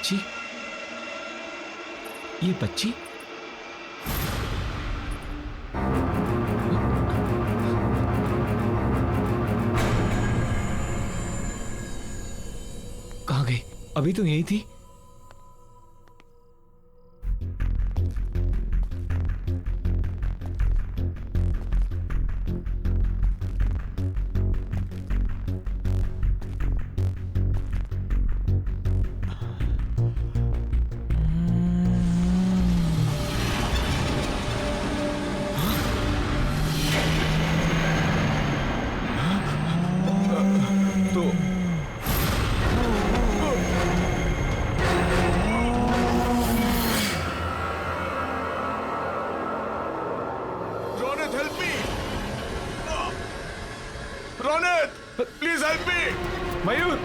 बच्ची, ये बच्ची कहाँ गई? अभी तो यही थी। Mayur,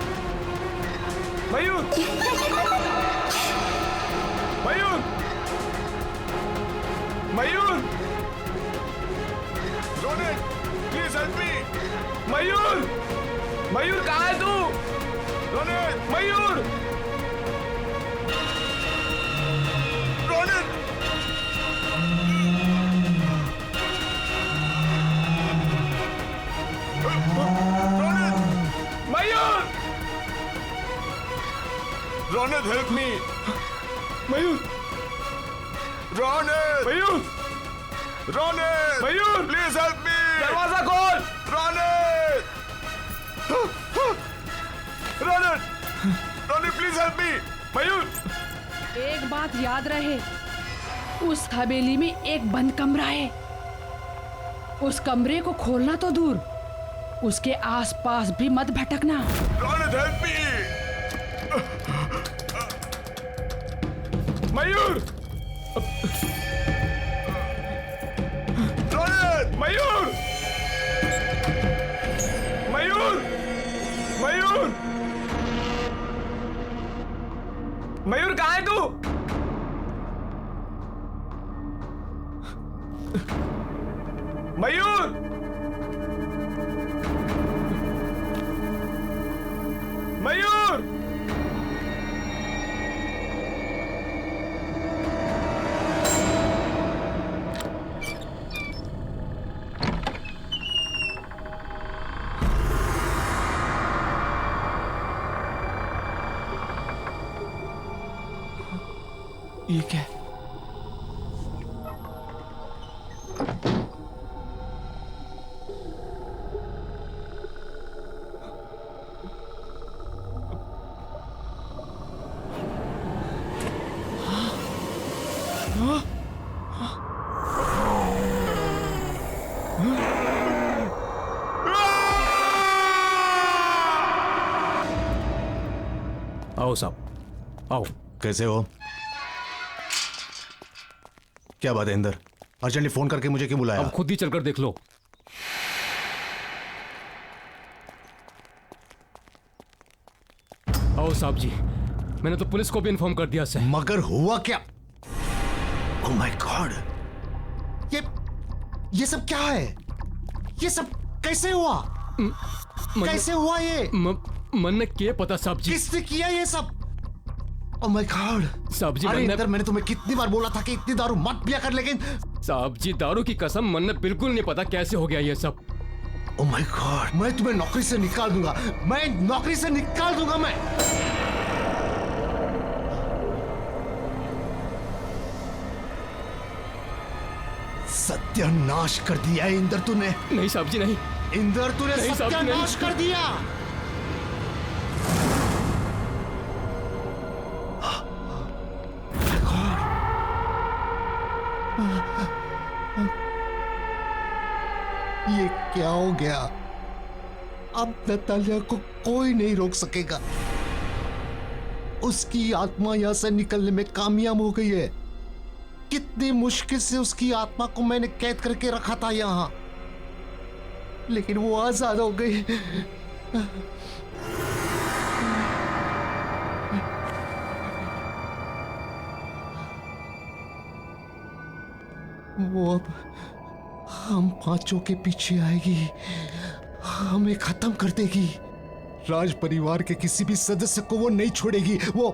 Mayur, Mayur, Mayur, Ronit, please help me. Mayur, Mayur कहाँ है तू? Ronit, Mayur, Ronit, Mayur, Ronit help me. Mayur, Ronit, Mayur, Ronit, Mayur, please help me. दरवाजा खोल। Ronit, Ronit, Ronit please help me. Mayur, एक बात याद रहे, उस हवेली में एक बंद कमरा है। उस कमरे को खोलना तो दूर, उसके आसपास भी मत भटकना। Ronit help me. मयूर, रोनित, मयूर, मयूर, मयूर, मयूर कहाँ है तू? मयूर, मयूर, ये क्या है? आओ साहब, आओ। कैसे हो? क्या बात है इंदर? अर्जेंटली फोन करके मुझे क्यों बुलाया? अब खुद ही चलकर देख लो। आओ साहब जी, मैंने तो पुलिस को भी इन्फॉर्म कर दिया सर। मगर हुआ क्या? ओह माय गॉड, ये सब क्या है? ये सब कैसे हुआ? कैसे हुआ ये? मन ने क्या पता साहब जी? किसने किया ये सब? ओह माय गॉड साहब जी, अरे इंदर, मैंने तुम्हें कितनी बार बोला था कि इतनी दारू मत पिया कर, लेकिन साहब जी दारू की कसम, मन ने बिल्कुल नहीं पता कैसे हो गया ये सब। ओह माय गॉड, मैं तुम्हें नौकरी से निकाल दूंगा, मैं नौकरी से निकाल दूंगा मैं। सत्यानाश कर दिया है इंदर तूने। नहीं साहब जी नहीं। इंदर तूने नहीं साहब जी, सत्यानाश कर दिया। ये क्या हो गया? अब नतालिया को कोई नहीं रोक सकेगा। उसकी आत्मा यहां से निकलने में कामयाब हो गई है। कितनी मुश्किल से उसकी आत्मा को मैंने कैद करके रखा था यहां, लेकिन वो आजाद हो गई। वो अब हम पांचों के पीछे आएगी, हमें खत्म कर देगी। राज परिवार के किसी भी सदस्य को वो नहीं छोड़ेगी। वो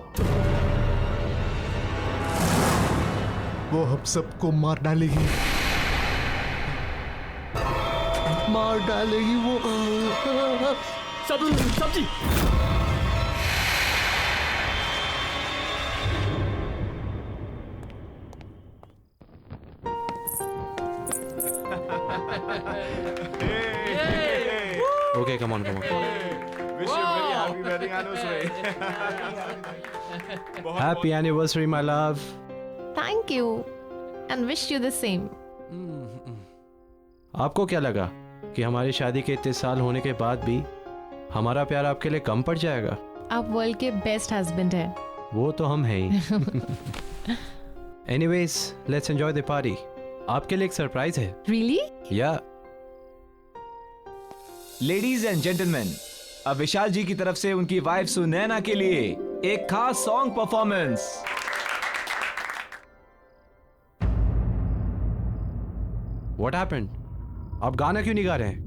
वो हम सबको मार डालेगी, मार डालेगी वो। सब्जी Okay, come on. Wish you very happy wedding anniversary. Happy anniversary, my love. Thank you and wish you the same. आपको क्या लगा कि हमारी शादी के इतने साल होने के बाद भी हमारा प्यार आपके लिए कम पड़ जाएगा? आप वर्ल्ड के बेस्ट हस्बैंड हैं। वो तो हम हैं ही। Anyways, let's enjoy the party. आपके लिए एक सरप्राइज है। Really? या लेडीज एंड जेंटलमैन, अब विशाल जी की तरफ से उनकी वाइफ सुनैना के लिए एक खास सॉन्ग परफॉर्मेंस। What happened? आप गाना क्यों नहीं गा रहे हैं?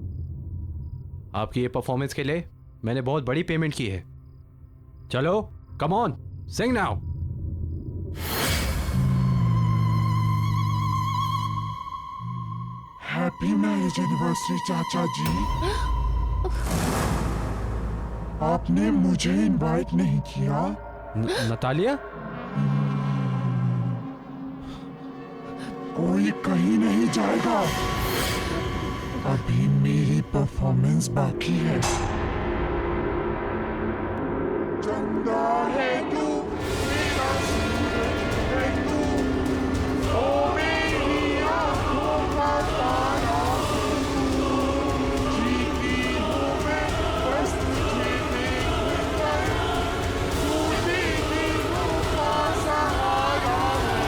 आपकी ये परफॉर्मेंस के लिए मैंने बहुत बड़ी पेमेंट की है। चलो, come on, sing now. Happy marriage anniversary चाचा जी। आपने मुझे इनवाइट नहीं किया। नतालिया? कोई कहीं नहीं जाएगा, अभी मेरी परफॉर्मेंस बाकी है। चंदा है तू, मेरा सूरज है तू, ओ मेरी आंखों का तारा तू, जीती हूँ मैं बस तुझे देखकर, तू जीती हूँ का सहारा है।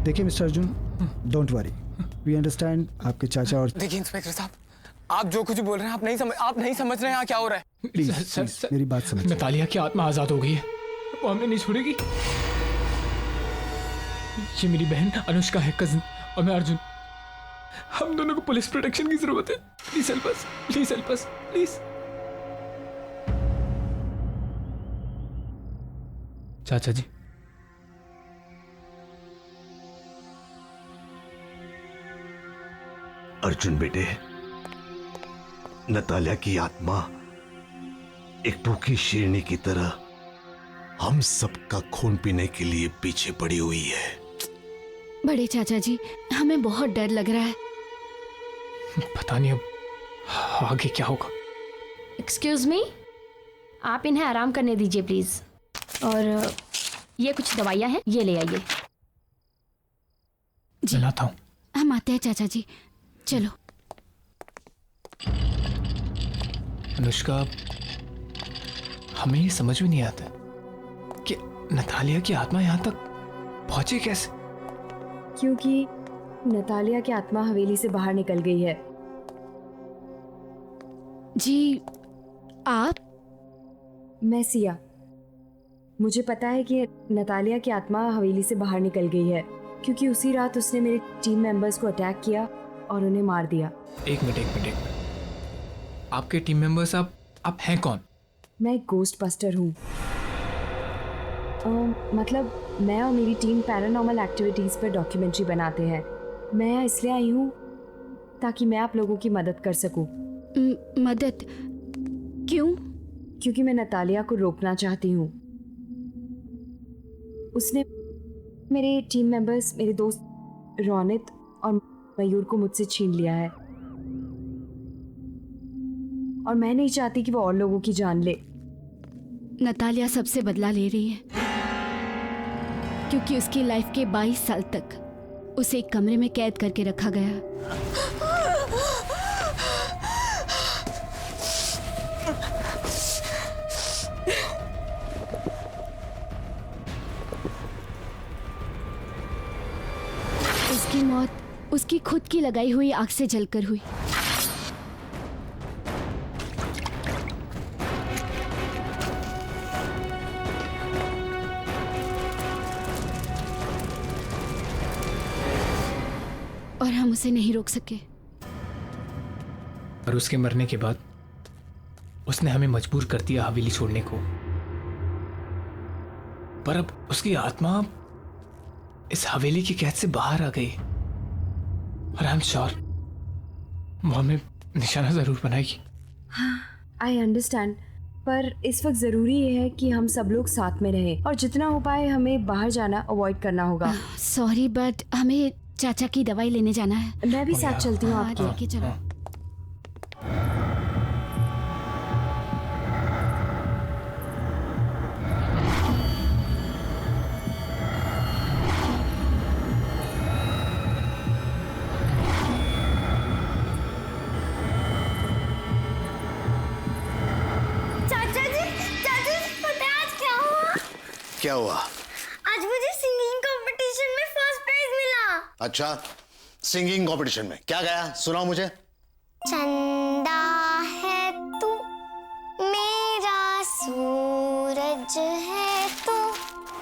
देखिए mister Arjun, don't worry, we understand आपके चाचा और देखिए इंस्पेक्टर साहब, आप जो कुछ बोल रहे हैं आप नहीं समझ रहे हैं यहाँ क्या हो रहा है। प्लीज मेरी बात समझिए। नतालिया की आत्मा आजाद हो गई है, वो हमें नहीं छोड़ेगी। ये मेरी बहन अनुष्का है, कजिन, और मैं अर्जुन। हम दोनों को पुलिस प्रोटेक्शन की जरूरत है। Please help us, please help us, please. चाचा जी, अर्जुन बेटे, नतालिया की आत्मा एक भूखी शेरनी की तरह हम सबका खून पीने के लिए पीछे पड़ी हुई है। बड़े चाचा जी, हमें बहुत डर लग रहा है। पता नहीं अब आगे क्या होगा। एक्सक्यूज मी, आप इन्हें आराम करने दीजिए प्लीज। और ये कुछ दवाइयाँ हैं, ये ले आइए। जी लाता हूँ। हम आते हैं चाचा जी, चलो। अनुष्का, हमें ये समझ में नहीं आता कि नतालिया की आत्मा यहाँ तक पहुंची कैसे। क्योंकि नतालिया की आत्मा हवेली से बाहर निकल गई है। जी, आप? मैं सिया। मुझे पता है कि नतालिया की आत्मा हवेली से बाहर निकल गई है क्योंकि उसी रात उसने मेरे टीम मेंबर्स को अटैक किया और उन्हें मार दिया। एक मिनट। आपके टीम मेंबर्स आप हैं कौन? मैं एक गोस्ट बस्टर हूँ। मतलब मैं और मेरी टीम पैरानॉर्मल एक्टिविटीज़ पर डॉक्यूमेंट्री बनाते हैं। मैं यहाँ इसलिए आई हूँ ताकि मैं आप लोगों की मदद कर सकूँ। मदद? क्यों? क्योंकि मैं नतालिया को रोकना चाहती हूँ। उसने मेरे टीम मेंबर्स, मेरे दोस्त रौनित और मयूर को मुझसे छीन लिया है और मैं नहीं चाहती कि वो और लोगों की जान ले। नतालिया सबसे बदला ले रही है। क्योंकि उसकी लाइफ के 22 साल तक उसे एक कमरे में कैद करके रखा गया। उसकी मौत उसकी खुद की लगाई हुई आग से जलकर हुई। और हम उसे नहीं रोक सके। और उसके मरने के बाद उसने हमें मजबूर कर दिया हवेली छोड़ने को। पर अब उसकी आत्मा इस हवेली की कैद से बाहर आ गई और आई एम श्योर वो हमें निशाना जरूर बनाएगी। आई अंडरस्टैंड, पर इस वक्त जरूरी ये है कि हम सब लोग साथ में रहें और जितना हो पाए हमें बाहर जाना अवॉइड करना होगा। सॉरी बट हमें चाचा की दवाई लेने जाना है। मैं भी साथ चलती हूँ आपके। लेके चलो। क्या हुआ? आज मुझे सिंगिंग कंपटीशन में फर्स्ट प्राइज मिला। अच्छा, सिंगिंग कंपटीशन में क्या गाया? सुनाओ मुझे। चंदा है तू, मेरा सूरज है तू,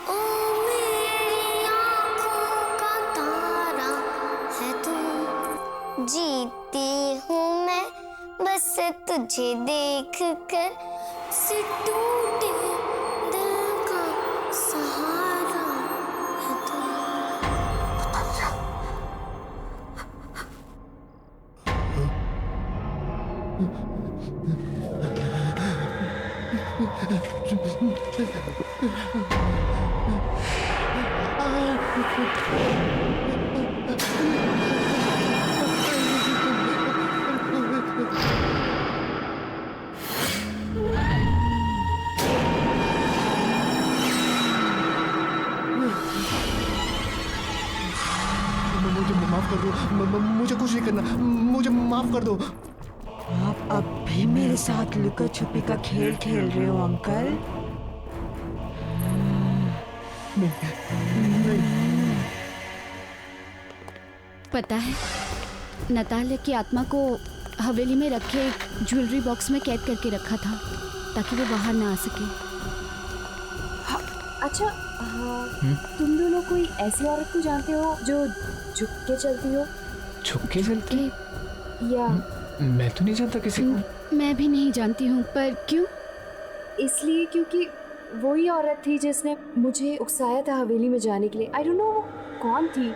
ओ मेरी आँखों का तारा है तू, जीती हूँ मैं बस तुझे देख कर, से टूटे सहारा है तू। माफ कर दो, मुझे कुछ नहीं करना, मुझे माफ कर दो। आप अब भी मेरे साथ लुका छुपी का खेल खेल रहे हो अंकल? नहीं। पता है, नतालिया की आत्मा को हवेली में रखे एक ज्वेलरी बॉक्स में कैद करके रखा था ताकि वो बाहर ना आ सके। अच्छा, तुम दोनों कोई ऐसी औरत को जानते हो जो झुक के चलती हो? झुक के चलती? या मैं तो नहीं जानता किसी को। मैं भी नहीं जानती हूँ, पर क्यों? इसलिए क्योंकि वही औरत थी जिसने मुझे उकसाया था हवेली में जाने के लिए। आई डोंट नो वो कौन थी,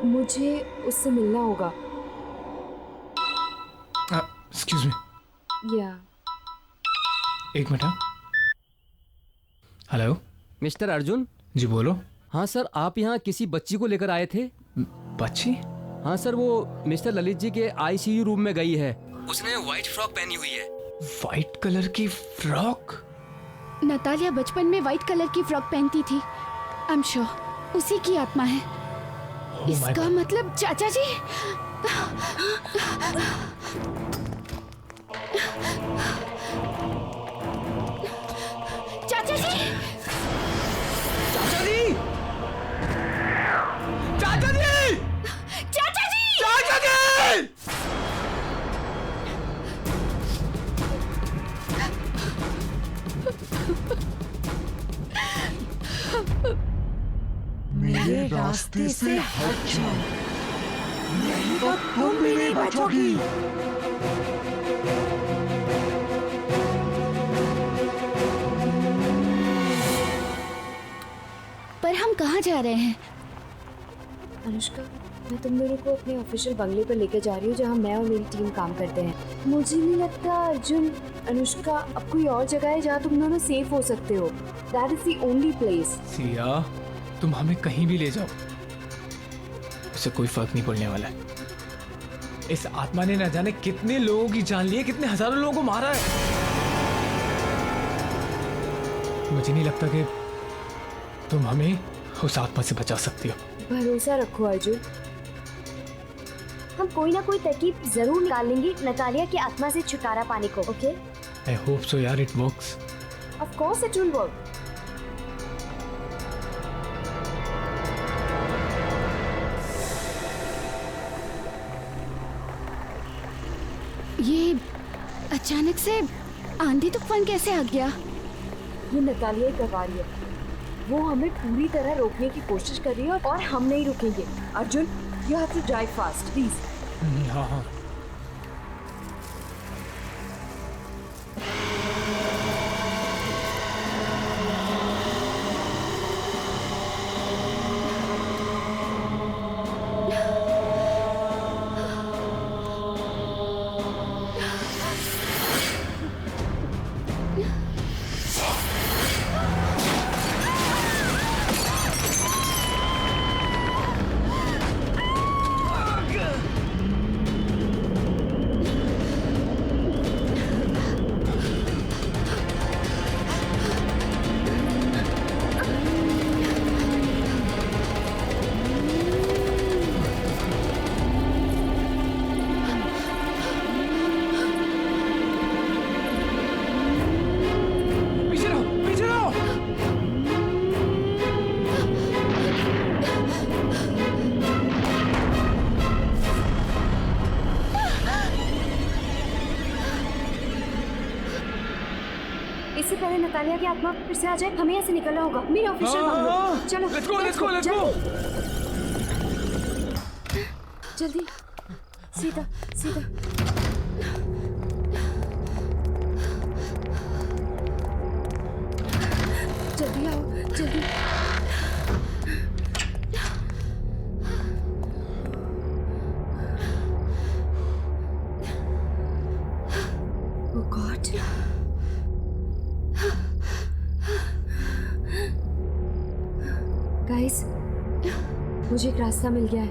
मुझे उससे मिलना होगा। Excuse me. या एक मिनट। Hello mister Arjun. जी बोलो। हाँ सर, आप यहाँ किसी बच्ची को लेकर आए थे। बच्ची? हाँ सर, वो मिस्टर ललित जी के आईसीयू रूम में गई है। उसने व्हाइट फ्रॉक पहनी हुई है। व्हाइट कलर की फ्रॉक? नतालिया बचपन में व्हाइट कलर की फ्रॉक पहनती थी। आई एम श्योर उसी की आत्मा है। इसका मतलब चाचा जी। चाचा जी! चाचा जी! चाचा जी! चाचा जी! चाचा जी! मेरे रास्ते से हट जाओ, नहीं तो तुम भी नहीं बचोगी। पर हम कहाँ जा रहे हैं? अनुष्का, मैं तुम दोनों को अपने ऑफिशियल बंगले पर लेकर जा रही हूँ जहाँ मैं और मेरी टीम काम करते हैं। मुझे नहीं लगता अर्जुन, अनुष्का, अब कोई और जगह है जहाँ तुम दोनों सेफ हो सकते हो। That is the only place. Siya, तुम हमें कहीं भी ले जाओ, उससे कोई फर्क नहीं पड़ने वाला है। इस आत्मा ने न जाने कितने लोगों की जान ली है, कितने हजारों लोगों को मारा है। मुझे नहीं लगता कि तुम हमें उस आत्मा से बचा सकती हो। भरोसा रखो अर्जुन, हम कोई ना कोई तरकीब जरूर निकाल लेंगे नतालिया की आत्मा से छुटकारा पाने को। ओके? I hope so यार, it works. Of course it will work. ये अचानक से आंधी तूफान कैसे आ गया? ये नतालिया ही करवा रही है। वो हमें पूरी तरह रोकने की कोशिश कर रही है और हम नहीं रुकेंगे। Arjun, you have to drive fast, please. हाँ हाँ। इससे पहले नतालिया की आत्मा फिर से आ जाए, हमें यहाँ से निकलना होगा। मेरे ऑफिशियल बंगलो। चलो let's go. जल्दी, सीधा सीधा। जल्दी आओ, जल्दी। Oh God. गाइस, मुझे एक रास्ता मिल गया है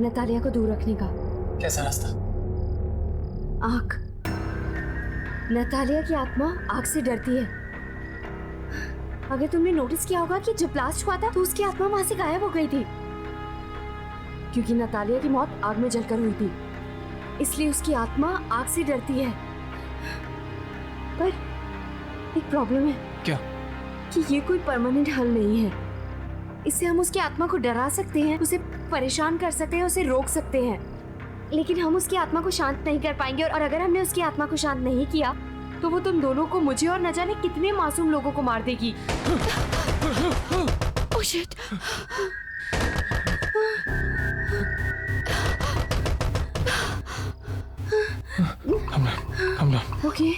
नतालिया को दूर रखने का। कैसा रास्ता? आग। नतालिया की आत्मा आग से डरती है। अगर तुमने नोटिस किया होगा कि जब ब्लास्ट हुआ था तो उसकी आत्मा वहां से गायब हो गई थी, क्योंकि नतालिया की मौत आग में जलकर हुई थी, इसलिए उसकी आत्मा आग से डरती है। पर एक प्रॉब्लम है। क्या? कि ये कोई परमानेंट हल नहीं है। इससे हम उसकी आत्मा को डरा सकते हैं, उसे परेशान कर सकते हैं, उसे रोक सकते हैं, लेकिन हम उसकी आत्मा को शांत नहीं कर पाएंगे। और अगर हमने उसकी आत्मा को शांत नहीं किया तो वो तुम दोनों को, मुझे और न जाने कितने मासूम लोगों को मार देगी। Oh shit! Calm down. Okay,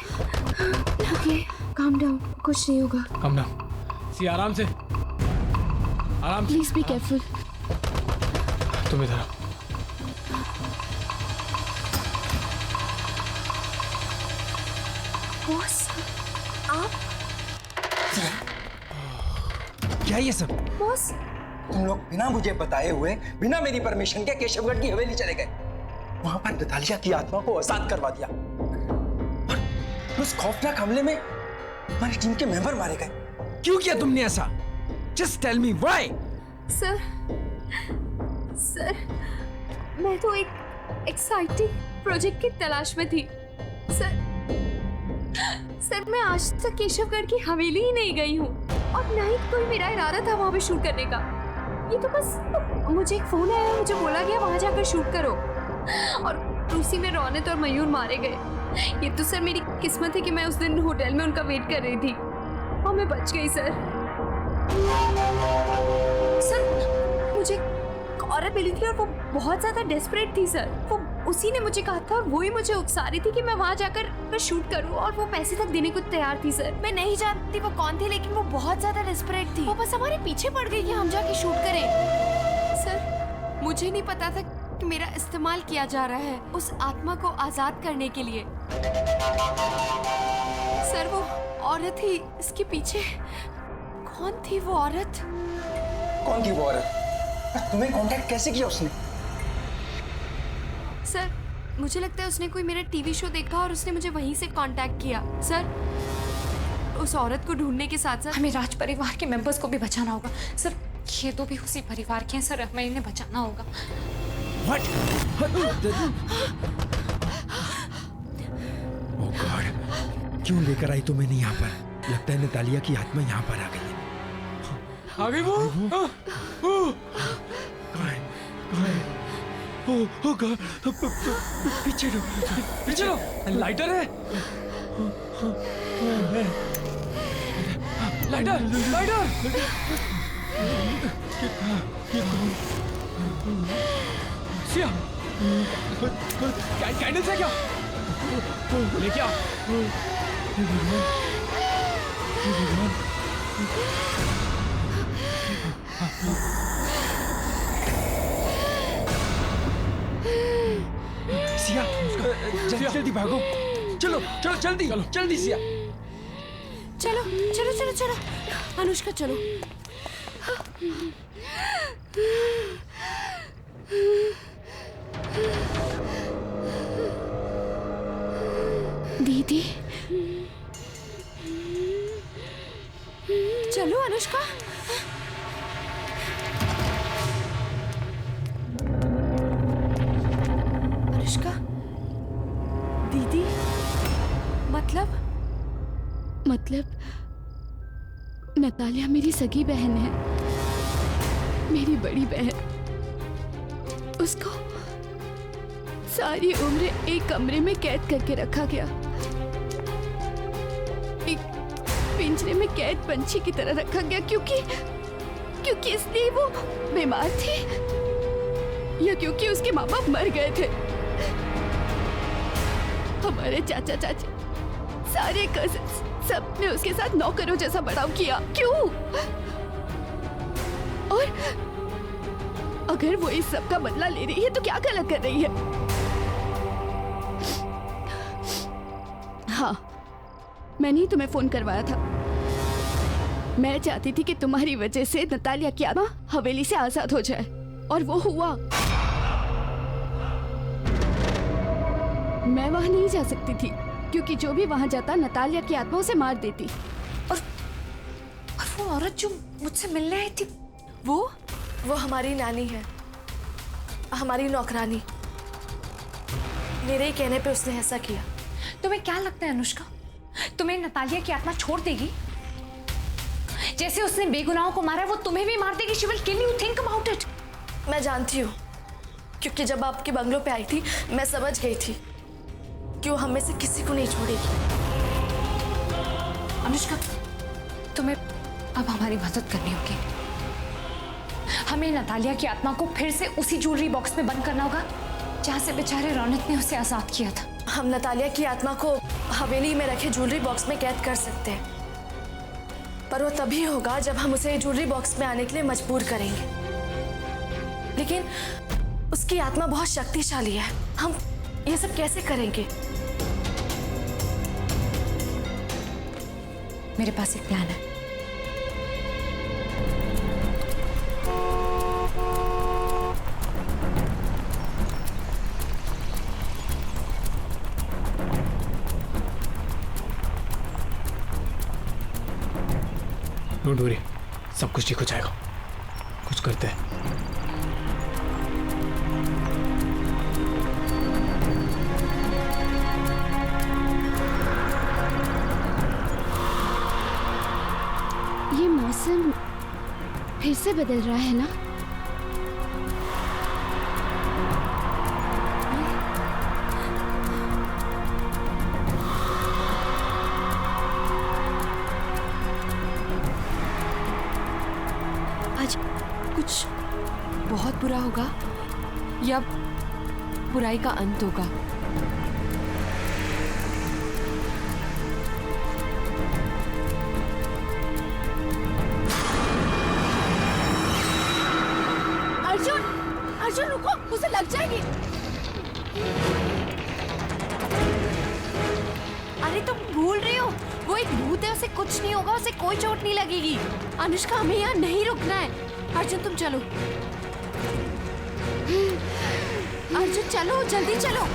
calm down. कुछ नहीं होगा। Calm down. सी आराम से। Please be careful. तुम इधर आओ। बॉस, आप? क्या ये सब? बॉस, तुम लोग बिना मुझे बताए हुए, बिना मेरी परमिशन के केशवगढ़ की हवेली चले गए। वहां पर नतालिया की आत्मा को आजाद करवा दिया और उस खौफनाक हमले में हमारी टीम के मेंबर मारे गए। क्यों किया तुमने ऐसा? Just tell me why. Sir, मैं तो एक एक्साइटिंग प्रोजेक्ट की तलाश में थी। सर, मैं आज तक केशवगढ़ की हवेली ही नहीं गई हूँ और ना ही कोई मेरा इरादा था वहाँ पे शूट करने का। ये तो बस मुझे एक फोन आया, मुझे बोला गया वहाँ जाकर शूट करो और उसी में रौनक और मयूर मारे गए। ये तो सर मेरी किस्मत है कि मैं उस दिन होटल में उनका वेट कर रही थी और मैं बच गई। सर, मुझे एक औरत मिली थी और वो बहुत ज्यादा डेस्परेट थी। सर, वो उसी ने मुझे कहा था और वो ही मुझे उकसा रही थी कि मैं वहां जाकर शूट करूं और वो पैसे तक देने को तैयार थी। सर, मैं नहीं जानती वो कौन थी, लेकिन वो बहुत ज्यादा डेस्परेट थी। वो बस हमारे पीछे पड़ गई कि हम जाके शूट करें। सर, मुझे नहीं पता था कि मेरा इस्तेमाल किया जा रहा है उस आत्मा को आजाद करने के लिए। सर, वो औरत ही इसके पीछे। कौन थी वो औरत? कौन थी वो औरत? तुम्हें कांटेक्ट कैसे किया उसने? सर, मुझे लगता है उसने कोई मेरा टीवी शो देखा और उसने मुझे वहीं से कांटेक्ट किया। सर, उस औरत को ढूंढने के साथ साथ हमें राज परिवार के मेंबर्स को भी बचाना होगा सर। ये तो भी उसी परिवार के हैं सर, हमें इन्हें बचाना होगा। ओह गॉड, क्यों लेकर आई तो मैंने यहाँ पर? लगता है नतालिया की आत्मा यहाँ पर आ गई है। आ गई वो? कहाँ है? ओह गॉड, पीछे पीछे लाइटर है। लाइटर लाइटर सिया, कैंडल्स है क्या? लेके आ। सिया, जल्दी जल्दी भागो। चलो चलो जल्दी जल्दी सिया। चलो चलो चलो चलो अनुष्का चलो। दीदी चलो अनुष्का। अनुष्का दीदी मतलब नतालिया मेरी सगी बहन है, मेरी बड़ी बहन। उसको सारी उम्र एक कमरे में कैद करके रखा गया, एक पिंजरे में कैद पंछी की तरह रखा गया, क्योंकि इसलिए वो बीमार थी या क्योंकि उसके माँ बाप मर गए थे। हमारे चाचा चाची सारे कजिन्स सबने उसके साथ नौकरों जैसा बर्ताव किया। क्यों? और अगर वो इस सब का बदला ले रही है तो क्या गलत कर रही है? हाँ, मैंने ही तुम्हें फोन करवाया था। मैं चाहती थी कि तुम्हारी वजह से नतालिया की आत्मा हवेली से आजाद हो जाए, और वो हुआ। मैं वहां नहीं जा सकती थी क्योंकि जो भी वहां जाता नतालिया की आत्मा उसे मार देती। और वो औरत जो मुझसे मिलने आई थी, वो हमारी नानी है, हमारी नौकरानी। मेरे ही कहने पे उसने ऐसा किया। तुम्हें क्या लगता है अनुष्का, तुम्हें नतालिया की आत्मा छोड़ देगी? जैसे उसने बेगुनाहों को मारा है, वो तुम्हें भी मार देगी। She will kill you, think about it. मैं जानती हूँ, क्योंकि जब आपके बंगलों पे आई थी मैं समझ गई थी कि वो हमें से किसी को नहीं छोड़ेगी। अनुष्का, तुम्हें अब हमारी मदद करनी होगी। हमें नतालिया की आत्मा को फिर से उसी ज्वेलरी बॉक्स में बंद करना होगा जहां से बेचारे रौनक ने उसे आजाद किया था। हम नतालिया की आत्मा को हवेली में रखे ज्वेलरी बॉक्स में कैद कर सकते हैं, पर वो तभी होगा जब हम उसे ज्वेलरी बॉक्स में आने के लिए मजबूर करेंगे। लेकिन उसकी आत्मा बहुत शक्तिशाली है, हम ये सब कैसे करेंगे? मेरे पास एक प्लान है। डोंट वरी, सब कुछ ठीक हो जाएगा। कुछ करते हैं। ये मौसम फिर से बदल रहा है ना? आज कुछ बहुत बुरा होगा या बुराई का अंत होगा? अर्जुन रुको, उसे लग जाएगी। अरे तुम भूल रही हो, वो एक भूत है, उसे कुछ नहीं होगा, उसे कोई चोट नहीं लगेगी। अनुष्का, हमें यहाँ नहीं रुकना है। अर्जुन तुम चलो, अर्जुन चलो, जल्दी चलो।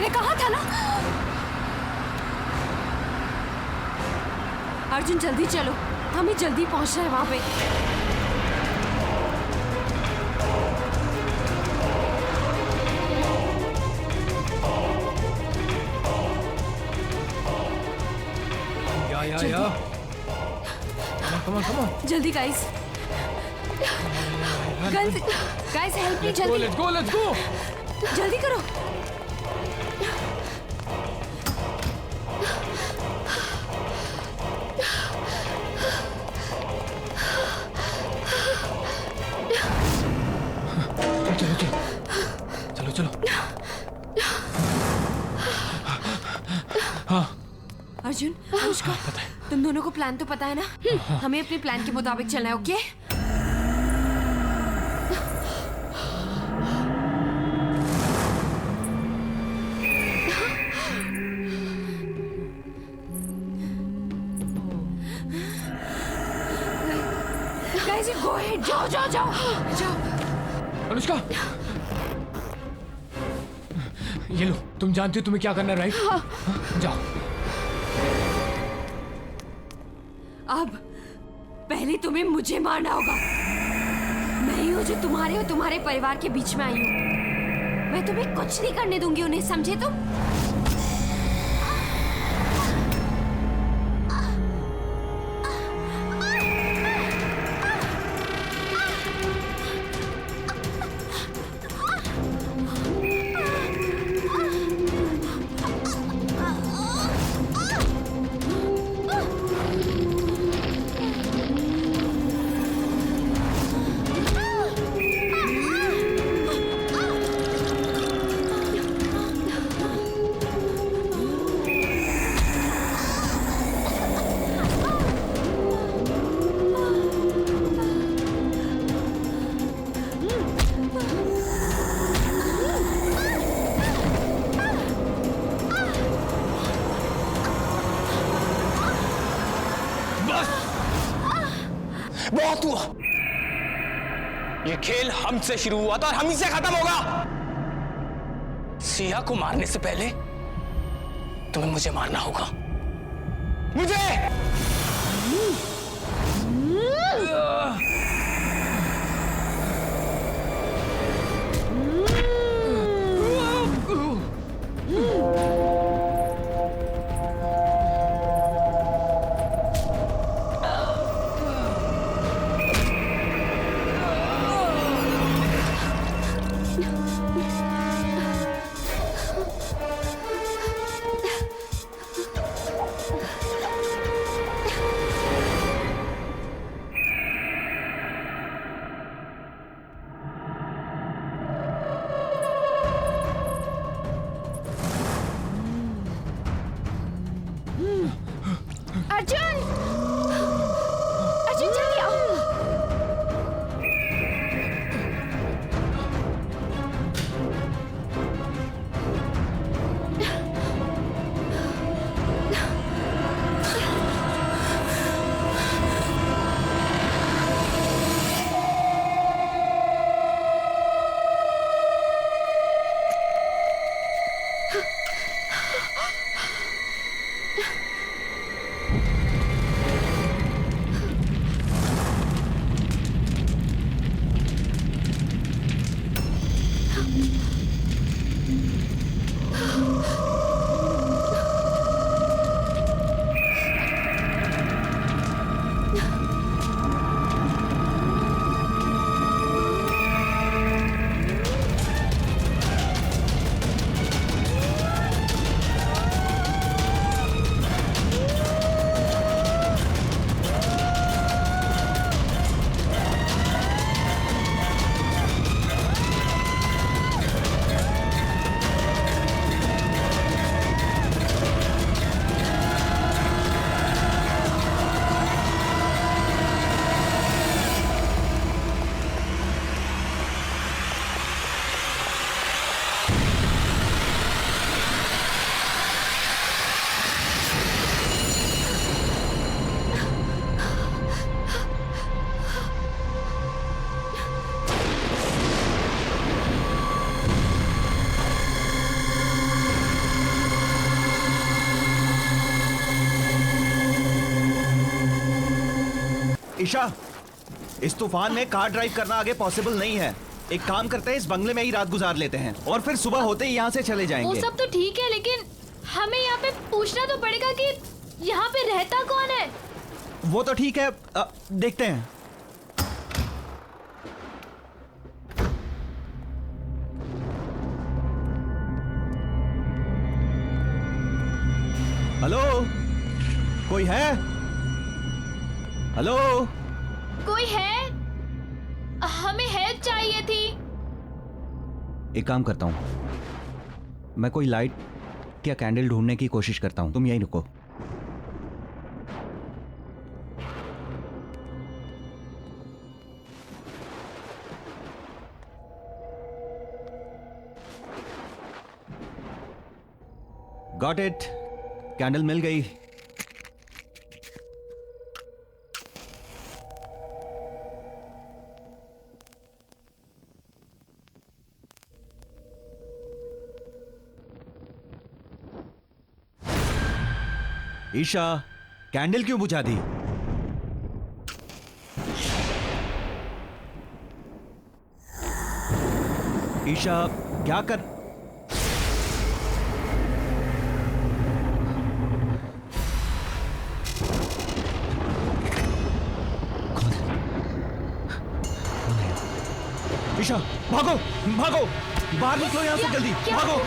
मैंने कहा था ना। अर्जुन जल्दी चलो, हमें जल्दी पहुंचना है वहां पे। या come on जल्दी गाइस, गाइस हेल्प मी, जल्दी let's go जल्दी करो। चलो हाँ अर्जुन, अनुष्का, तुम दोनों को प्लान तो पता है ना? हमें अपने प्लान के मुताबिक चलना है, okay? Guys, you go ahead. जाओ। अनुष्का, ये लो, तुम जानती हो तुम्हें क्या करना है, राइट? जाओ। अब पहले तुम्हें मुझे मारना होगा। मैं ही हूँ जो तुम्हारे और तुम्हारे परिवार के बीच में आई हूँ। मैं तुम्हें कुछ नहीं करने दूंगी उन्हें, समझे तुम? बहुत हुआ। ये खेल हमसे शुरू हुआ था और हम ही से खत्म होगा। सिया को मारने से पहले तुम्हें मुझे मारना होगा। मुझे! ईशा, इस तूफान में कार ड्राइव करना आगे पॉसिबल नहीं है। एक काम करते हैं, इस बंगले में ही रात गुजार लेते हैं और फिर सुबह होते ही यहाँ से चले वो जाएंगे। सब तो ठीक है, लेकिन हमें यहाँ पे पूछना तो पड़ेगा कि यहाँ पे रहता कौन है। वो तो ठीक है, देखते हैं। हेलो, कोई है? हेलो, कोई है? हमें हेल्प चाहिए थी। एक काम करता हूँ, मैं कोई लाइट या कैंडल ढूंढने की कोशिश करता हूँ, तुम यहीं रुको। गॉट इट, कैंडल मिल गई। ईशा, कैंडल क्यों बुझा दी? ईशा, क्या कर? ईशा, भागो भागो, बाहर निकलो यहाँ से जल्दी, भागो।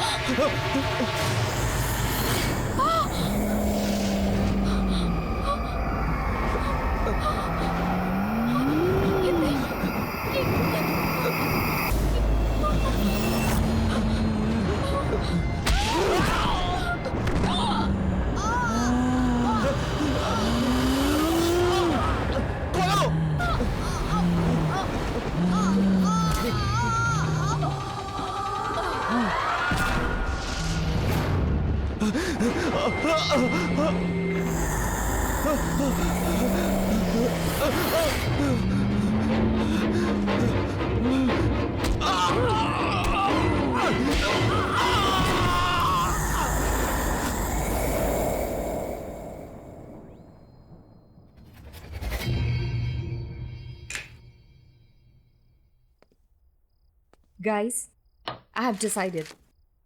Guys, I have decided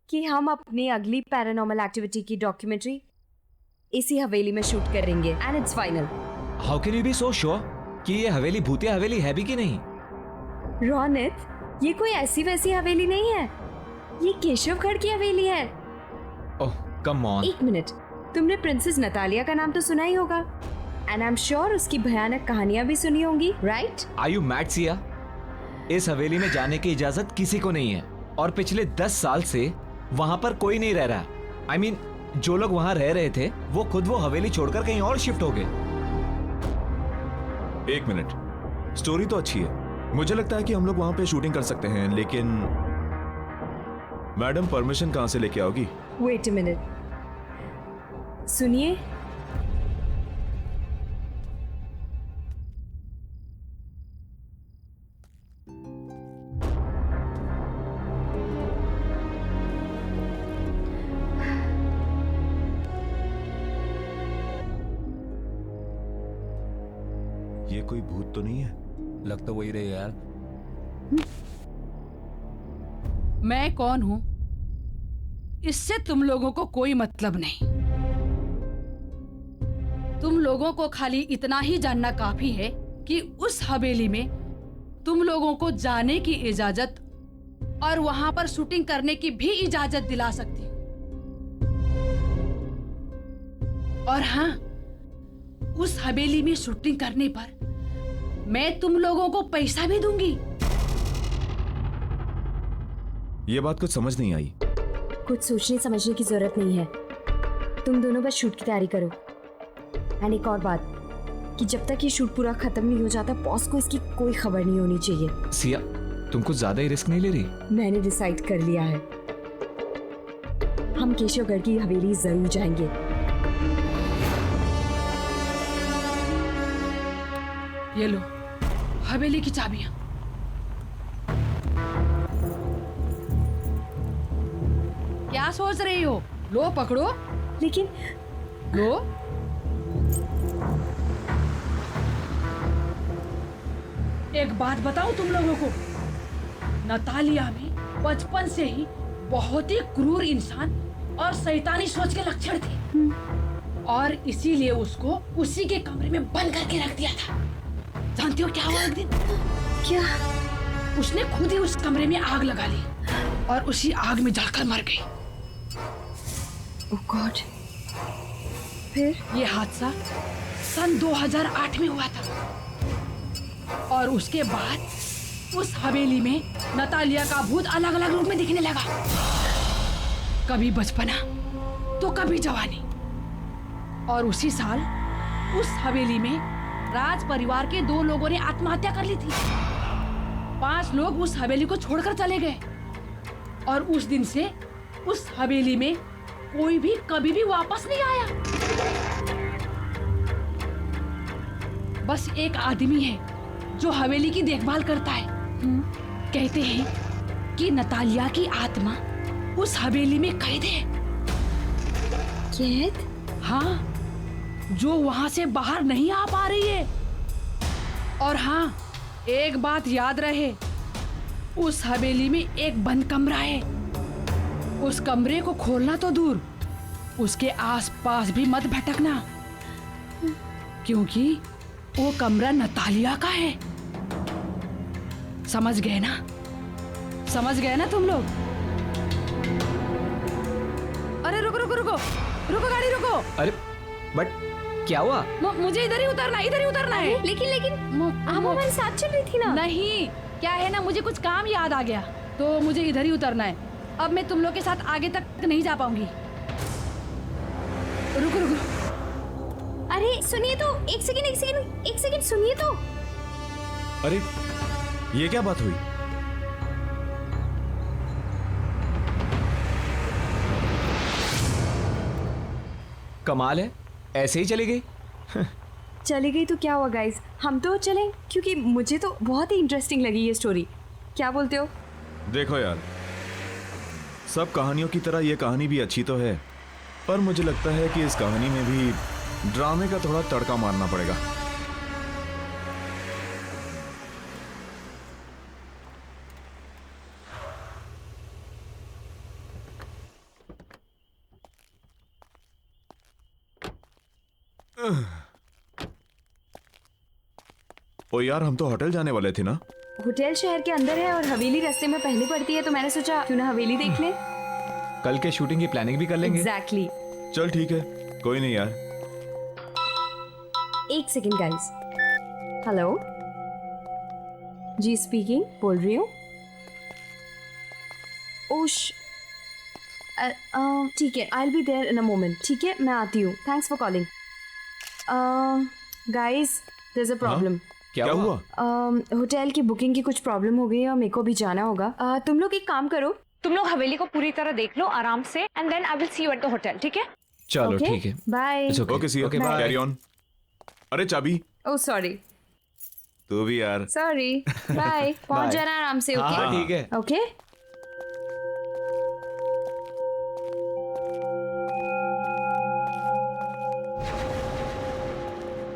कि हम अपनी अगली पैरानॉर्मल एक्टिविटी की डॉक्यूमेंट्री इसी हवेली में शूट करेंगे and it's final. How can you be so sure कि ये हवेली भूतिया हवेली है भी कि नहीं? रोनित, ये कोई ऐसी वैसी हवेली नहीं है, ये केशवगढ़ की हवेली है। ओह कम ऑन। एक मिनट, तुमने प्रिंसेस नतालिया का नाम तो सुना ही होगा एंड आई एम श्योर उसकी भयानक कहानियां भी सुनी होंगी, right? Are you mad Siya? इस हवेली में जाने की इजाजत किसी को नहीं है और पिछले 10 साल से वहां पर कोई नहीं रह रहा। I mean, जो लोग वहां रह रहे थे वो खुद वो हवेली छोड़कर कहीं और शिफ्ट हो गए। एक मिनट, स्टोरी तो अच्छी है, मुझे लगता है कि हम लोग वहां पे शूटिंग कर सकते हैं, लेकिन मैडम परमिशन कहां से लेके आओगी? वेट अ मिनट, सुनिए। ये कोई भूत तो नहीं है? लग तो वही रही यार। मैं कौन हूं इससे तुम लोगों को कोई मतलब नहीं। तुम लोगों को खाली इतना ही जानना काफी है कि उस हवेली में तुम लोगों को जाने की इजाजत और वहां पर शूटिंग करने की भी इजाजत दिला सकती हूं। और हाँ, उस हवेली में शूटिंग करने पर मैं तुम लोगों को पैसा भी दूंगी। ये बात कुछ समझ नहीं आई। कुछ सोचने समझने की जरूरत नहीं है, तुम दोनों बस शूट की तैयारी करो। एंड एक और बात कि जब तक ये शूट पूरा खत्म नहीं हो जाता बॉस को इसकी कोई खबर नहीं होनी चाहिए। सिया, तुम कुछ ज्यादा ही रिस्क नहीं ले रही? मैंने डिसाइड कर लिया है, हम केशवगढ़ की हवेली जरूर जाएंगे। ये लो हवेली की चाबियां। क्या सोच रही हो? लो पकड़ो। लेकिन लो। एक बात बताऊं तुम लोगों को, नतालिया में बचपन से ही बहुत ही क्रूर इंसान और शैतानी सोच के लक्षण थे और इसीलिए उसको उसी के कमरे में बंद करके रख दिया था। जानती हो क्या हुआ एक दिन? क्या? उसने खुद ही उस कमरे में आग लगा ली और उसी आग में जलकर मर गई। ओह गॉड। फिर? ये हादसा सन 2008 में हुआ था और उसके बाद उस हवेली में नतालिया का भूत अलग अलग रूप में दिखने लगा। कभी बचपना तो कभी जवानी। और उसी साल उस हवेली में राज परिवार के 2 लोगों ने आत्महत्या कर ली थी। 5 लोग उस हवेली को छोड़कर चले गए और उस दिन से उस हवेली में कोई भी कभी भी वापस नहीं आया। बस एक आदमी है जो हवेली की देखभाल करता है। कहते हैं कि नतालिया की आत्मा उस हवेली में कैद है। कैद? हाँ, जो वहां से बाहर नहीं आ पा रही है। और हाँ, एक बात याद रहे, उस हवेली में एक बंद कमरा है। उस कमरे को खोलना तो दूर, उसके आसपास भी मत भटकना, क्योंकि वो कमरा नतालिया का है। समझ गए ना? समझ गए ना तुम लोग? अरे रुको रुको रुको रुको, गाड़ी रुको। अरे बट क्या हुआ? मुझे इधर ही उतरना है। लेकिन आप हमारे साथ चल रही थी ना? नहीं, क्या है ना, मुझे कुछ काम याद आ गया तो मुझे इधर ही उतरना है। अब मैं तुम लोग के साथ आगे तक नहीं जा पाऊंगी। रुको रुको। अरे सुनिए तो, एक सेकंड सुनिए तो। अरे ये क्या बात हुई? कमाल है, ऐसे ही चली गई। चली गई तो क्या हुआ गाइस, हम तो चलें, क्योंकि मुझे तो बहुत ही इंटरेस्टिंग लगी ये स्टोरी। क्या बोलते हो? देखो यार, सब कहानियों की तरह ये कहानी भी अच्छी तो है, पर मुझे लगता है कि इस कहानी में भी ड्रामे का थोड़ा तड़का मारना पड़ेगा। ओ यार, हम तो होटल जाने वाले थे ना? होटल शहर के अंदर है और हवेली रास्ते में पहले पड़ती है, तो मैंने सोचा क्यों ना हवेली देख लें। कल के शूटिंग की प्लानिंग भी कर लेंगे। एग्जैक्टली। चल ठीक है, कोई नहीं यार। एक सेकंड गाइस। हेलो जी, स्पीकिंग, बोल रही हूँ। ओश, ठीक है, I will be there in a moment. ठीक है, मैं आती हूँ। Thanks for calling. Guys, there is a problem. क्या हुआ? होटल की बुकिंग की कुछ प्रॉब्लम हो गई है और मेरे को भी जाना होगा। तुम लोग एक काम करो, तुम लोग हवेली को पूरी तरह देख लो आराम से, and then I will see you at the hotel. ठीक है? चलो ठीक है, बाय। Okay see you, carry on. अरे चाबी। Oh sorry. तू भी यार। Sorry, bye. पहुंच जाना आराम से। ओके ठीक है। ओके।